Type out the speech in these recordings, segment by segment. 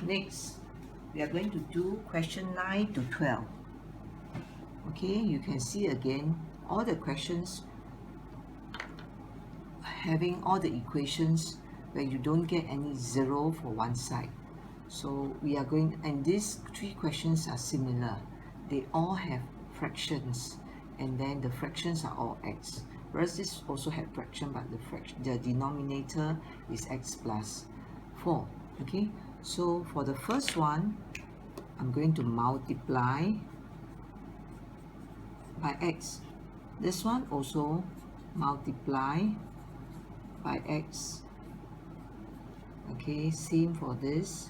Next, we are going to do question 9 to 12. Okay, you can see again all the questions having all the equations where you don't get any zero for one side. So we are going, and these three questions are similar. They all have fractions, and then the fractions are all x. Whereas this also had fraction, but the denominator is x plus 4. Okay, so for the first one, I'm going to multiply by x. This one also multiply by x. Okay, same for this,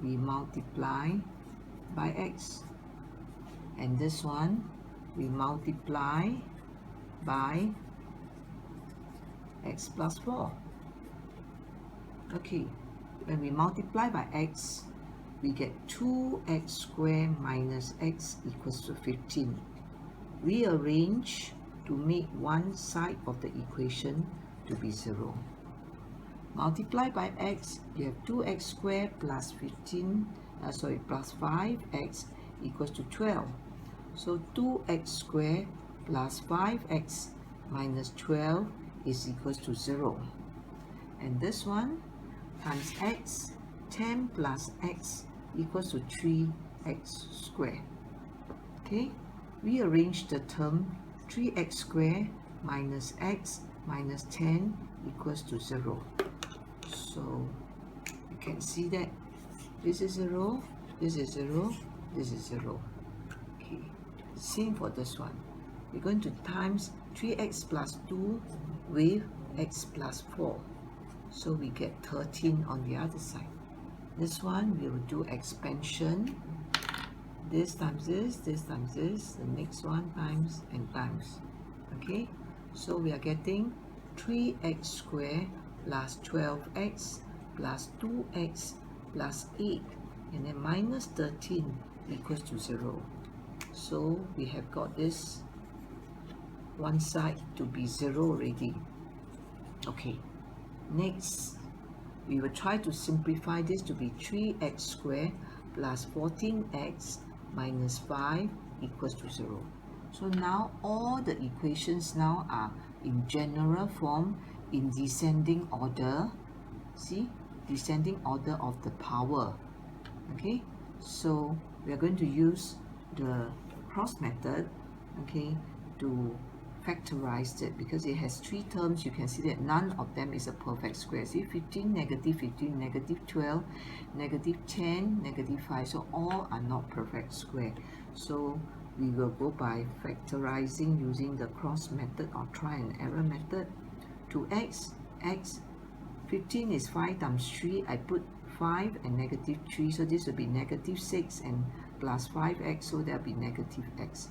we multiply by x, and this one we multiply by x plus 4. Okay, when we multiply by x, we get 2x squared minus x equals to 15. Rearrange to make one side of the equation to be 0. Multiply by x, you have 2x squared plus plus 5x equals to 12. So 2x squared plus 5x minus 12 is equals to 0. And this one times x, 10 plus x equals to 3x squared. Okay, rearrange the term 3x squared minus x minus 10 equals to 0. So you can see that this is 0, this is 0, this is 0. Okay, same for this one. We're going to times 3x plus 2 with x plus 4. So we get 13 on the other side. This one we will do expansion. This times this times this, the next one times and times. Okay, so we are getting 3x squared plus 12x plus 2x plus 8, and then minus 13 equals to 0. So we have got this one side to be 0 already. Okay, next we will try to simplify this to be 3x squared plus 14x minus 5 equals to 0. So now all the equations now are in general form in descending order. See, descending order of the power. Okay, so we are going to use the cross method, okay, to factorize it, because it has three terms. You can see that none of them is a perfect square. See, 15, negative 15, negative 12, negative 10, negative 5. So all are not perfect square. So we will go by factorizing using the cross method or try and error method. To x, 15 is 5 times 3. I put 5 and negative 3, so this will be negative 6 and plus 5x, so there will be negative x.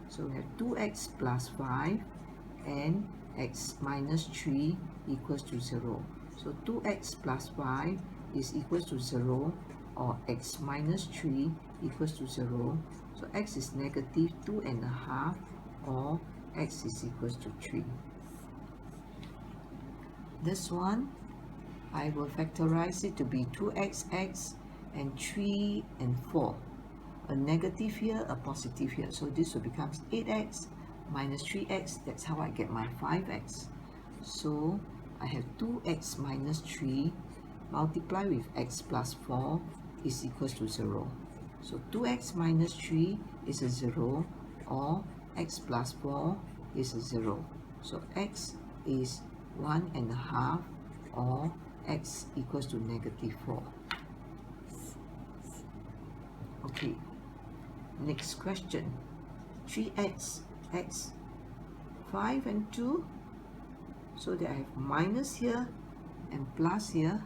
So we have 2x plus 5 and x minus 3 equals to 0. So 2x plus 5 is equals to 0, or x minus 3 equals to 0. So x is negative 2.5, or x is equals to 3. This one, I will factorize it to be 2xx and 3 and 4. A negative here, a positive here. So this will become 8x minus 3x. That's how I get my 5x. So I have 2x minus 3 multiplied with x plus 4 is equals to 0. So 2x minus 3 is a 0, or x plus 4 is a 0. So x is 1.5, or x equals to negative 4. Okay, next question. 3x, x, 5 and 2. So that I have minus here and plus here.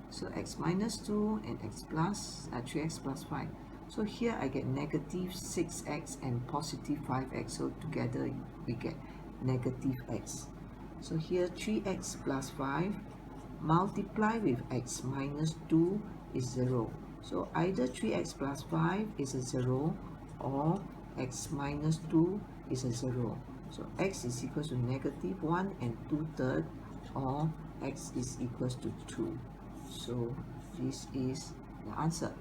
So x minus 2 and x plus 3x plus 5. So here I get negative 6x and positive 5x. So together we get negative x. So here 3x plus 5 multiply with x minus 2 is 0. So either 3x plus 5 is a 0, or x minus 2 is a 0. So x is equal to negative 1 and 2/3, or x is equal to 2. So this is the answer.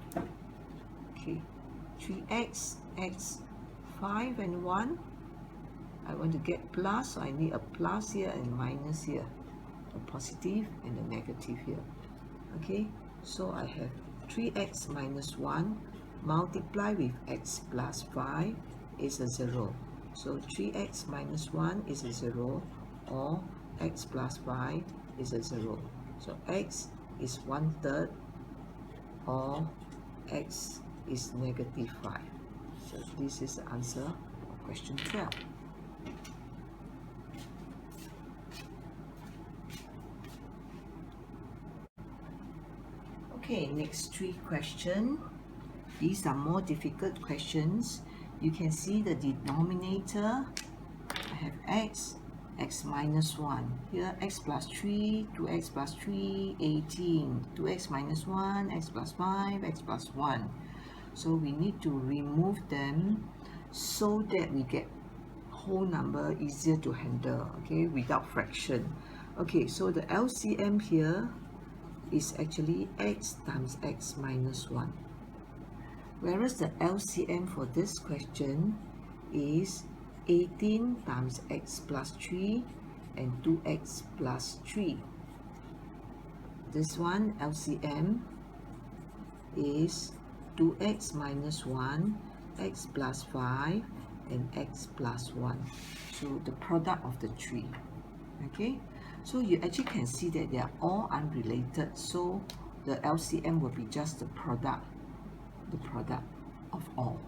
Okay, 3x, x, 5 and 1. I want to get plus, so I need a plus here and minus here, a positive and a negative here. Okay, so I have 3x minus 1 multiply with x plus 5 is a 0. So 3x minus 1 is a 0, or x plus 5 is a 0. So x is 1/3, or x is negative 5. So this is the answer of question 12. Okay, next 3 questions. These are more difficult questions. You can see the denominator. I have x, x minus 1. Here x plus 3, 2x plus 3, 18. 2x minus 1, x plus 5, x plus 1. So we need to remove them so that we get whole number easier to handle, okay, without fraction. Okay, so the LCM here is actually x times x minus 1. Whereas the LCM for this question is 18 times x plus 3 and 2x plus 3. This one LCM is 2x minus 1, x plus 5 and x plus 1. So the product of the 3. Okay, so you actually can see that they are all unrelated, so the LCM will be just the product of all.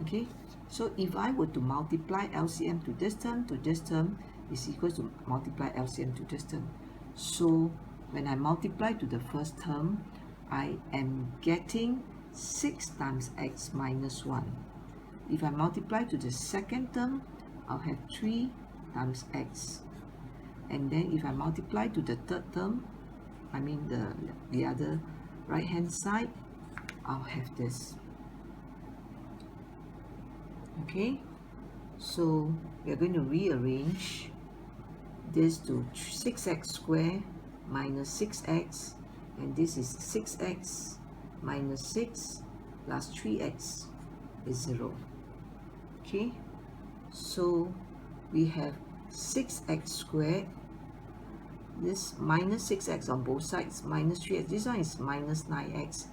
Okay, so if I were to multiply LCM to this term is equal to multiply LCM to this term. So when I multiply to the first term, I am getting 6 times x minus 1. If I multiply to the second term, I'll have 3 times x. And then if I multiply to the third term, I mean the other right hand side, I'll have this. Okay, so we're going to rearrange this to 6x squared minus 6x, and this is 6x minus 6 plus 3x is 0. Okay, so we have 6x squared, this minus 6x on both sides, minus 3x, this one is minus 9x,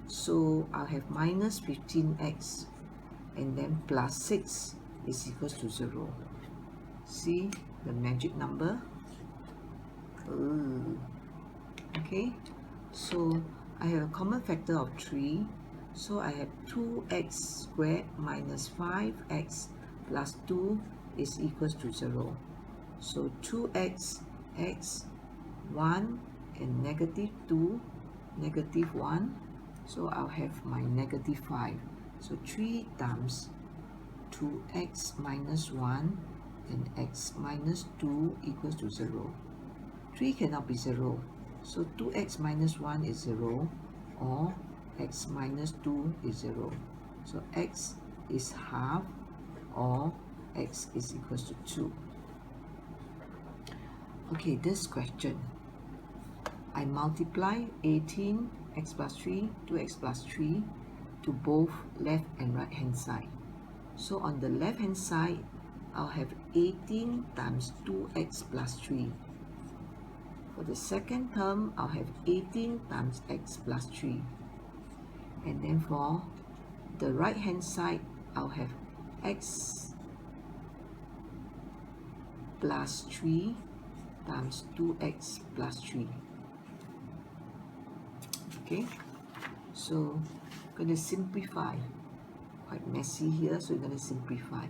so I'll have minus 15x, and then plus 6 is equals to 0. See the magic number? Ooh. Okay, so I have a common factor of 3, so I have 2x squared minus 5x plus 2 is equals to 0. So 2x, x, 1 and negative 2, negative 1, so I'll have my negative 5. So 3 times 2x minus 1 and x minus 2 equals to 0. 3 cannot be 0, so 2x minus 1 is 0, or x minus 2 is 0. So x is half, or x is equals to 2. Okay, this question, I multiply 18 x plus 3, 2x plus 3 to both left and right hand side. So on the left hand side, I'll have 18 times 2x plus 3. For the second term, I'll have 18 times x plus 3. And then for the right hand side, I'll have x plus 3 times 2x plus 3. Okay, so I'm going to simplify. Quite messy here, so we're going to simplify.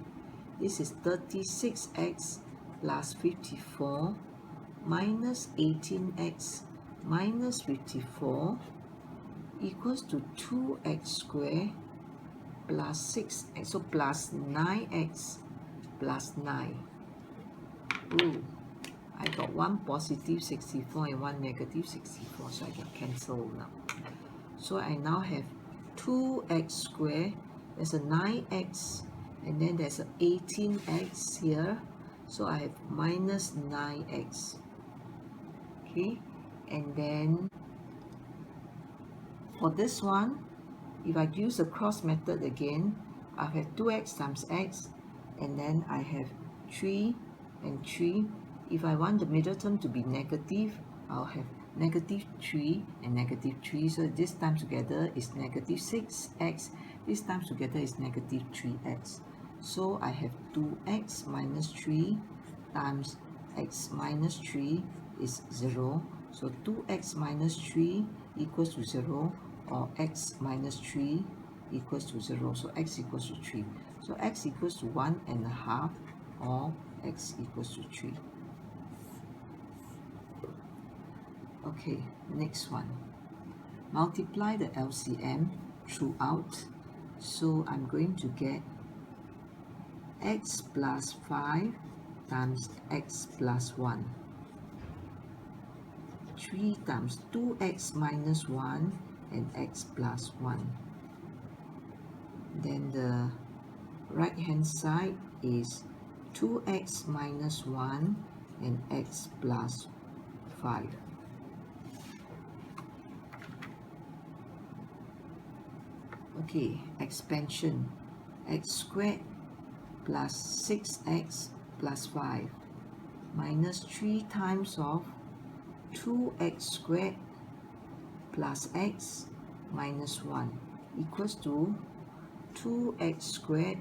This is 36x plus 54 minus 18x minus 54 equals to 2x squared plus 6x, so plus 9x plus 9. Ooh, I got one positive 64 and one negative 64, so I can cancel now. So I now have 2x squared, there's a 9x, and then there's a 18x here, so I have minus 9x. Okay, and then for this one, if I use the cross method again, I have 2x times x, and then I have 3 and 3. If I want the middle term to be negative, I'll have negative 3 and negative 3. So this time together is negative 6x. This time together is negative 3x. So I have 2x minus 3 times x minus 3 is 0. So 2x minus 3 equals to 0, or x minus 3 equals to 0. So x equals to 3. So x equals to 1.5, or x equals to 3. Okay, next one. Multiply the LCM throughout. So I'm going to get x plus 5 times x plus 1. 3 times 2x minus 1 and x plus 1. Then the right hand side is 2x minus 1 and x plus 5. Okay, expansion. X squared plus 6x plus 5 minus 3 times of 2x squared plus x minus 1 equals to 2x squared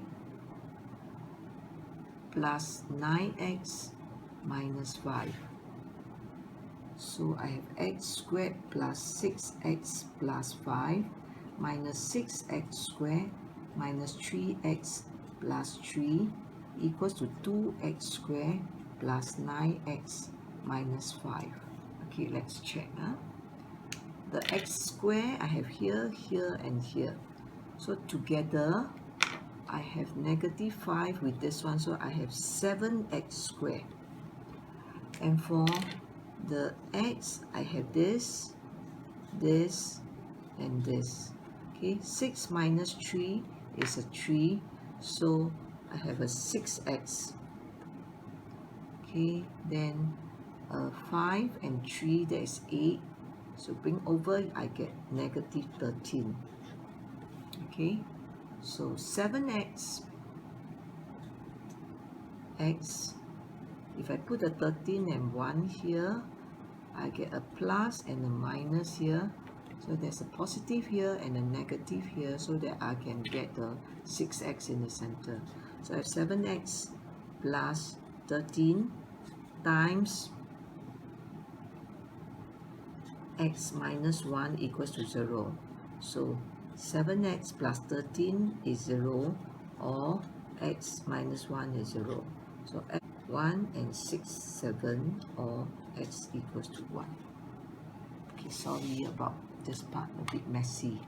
plus 9x minus 5. So I have x squared plus 6x plus 5 minus 6x squared minus 3x plus 3 equals to 2x squared plus 9x minus 5. Okay, let's check. The x squared I have here, here, and here. So together, I have negative 5 with this one, so I have 7x squared. And for the x, I have this, this, and this. Okay, 6 minus 3 is a 3, so I have a 6x. Okay, then 5 and 3, that is 8. So bring over, I get negative 13. Okay, so 7x x, if I put a 13 and 1 here, I get a plus and a minus here. So there's a positive here and a negative here, so that I can get the 6x in the center. So I have 7x plus 13 times x minus 1 equals to 0. So 7x plus 13 is 0, or x minus 1 is 0. So 1 and 6, 7, or x equals to 1. Okay, sorry about this part, a bit messy.